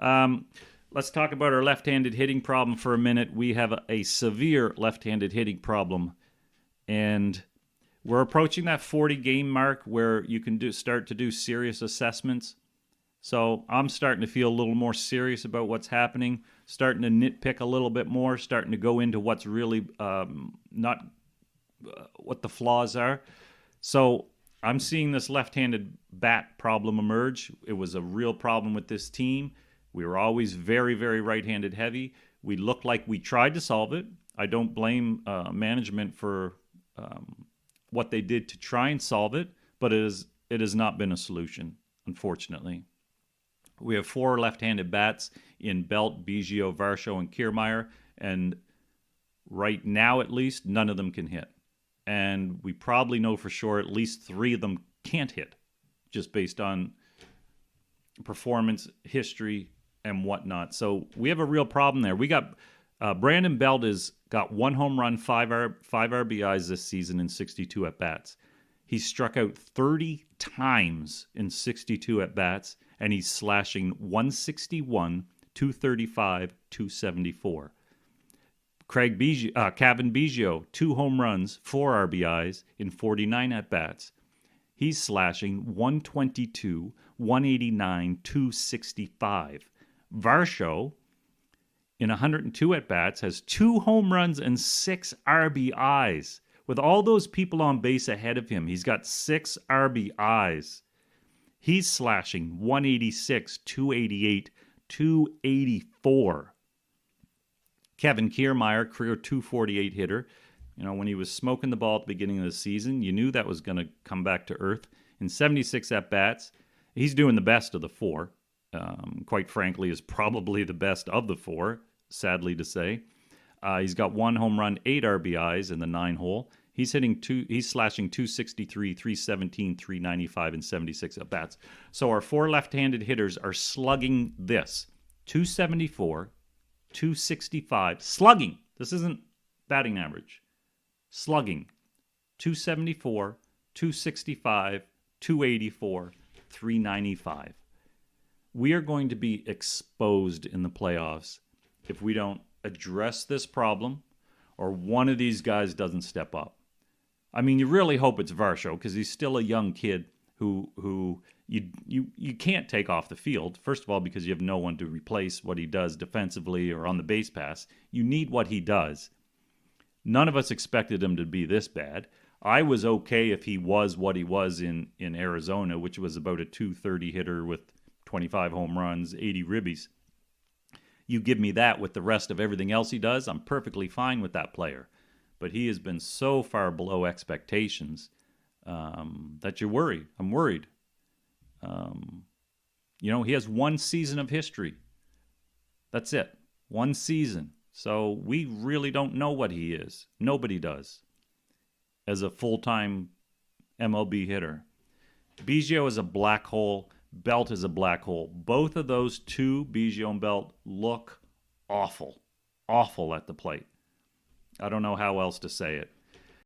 Let's talk about our left-handed hitting problem for a minute. We have a severe left-handed hitting problem, and we're approaching that 40 game mark where you can start to do serious assessments. So I'm starting to feel a little more serious about what's happening, starting to nitpick a little bit more, starting to go into what's really not what the flaws are. So I'm seeing this left-handed bat problem emerge. It was a real problem with this team. We were always very, very right-handed heavy. We looked like we tried to solve it. I don't blame management for what they did to try and solve it, but it has not been a solution, unfortunately. We have 4 left-handed bats in Belt, Biggio, Varsho, and Kiermaier, and right now at least, none of them can hit. And we probably know for sure at least 3 of them can't hit, just based on performance, history, and whatnot. So we have a real problem there. We got Brandon Belt has got 1 home run, 5 RBIs this season in 62 at-bats. He's struck out 30 times in 62 at-bats, and he's slashing 161, 235, 274. Cavan Biggio, 2 home runs, 4 RBIs in 49 at-bats. He's slashing 122, 189, 265. Varsho, in 102 at-bats, has 2 home runs and 6 RBIs. With all those people on base ahead of him, he's got 6 RBIs. He's slashing 186, 288, 284. Kevin Kiermaier, career 248 hitter. You know, when he was smoking the ball at the beginning of the season, you knew that was going to come back to earth. In 76 at-bats, he's doing the best of the 4. Quite frankly, is probably the best of the 4, sadly to say. He's got 1 home run, 8 RBIs in the 9-hole. He's slashing 263, 317, 395, and 76 at-bats. So our 4 left-handed hitters are slugging this. 274, 265. Slugging. This isn't batting average. Slugging. 274, 265, 284, 395. We are going to be exposed in the playoffs if we don't address this problem or one of these guys doesn't step up. I mean, you really hope it's Varsho because he's still a young kid who you can't take off the field. First of all, because you have no one to replace what he does defensively or on the base pass. You need what he does. None of us expected him to be this bad. I was okay if he was what he was in Arizona, which was about a 230 hitter with 25 home runs, 80 ribbies. You give me that with the rest of everything else he does, I'm perfectly fine with that player. But he has been so far below expectations that you're worried. I'm worried. He has 1 season of history. That's it. 1 season. So we really don't know what he is. Nobody does. As a full-time MLB hitter. Biggio is a black hole. Belt is a black hole. Both of those 2, Biggio and Belt, look awful. Awful at the plate. I don't know how else to say it.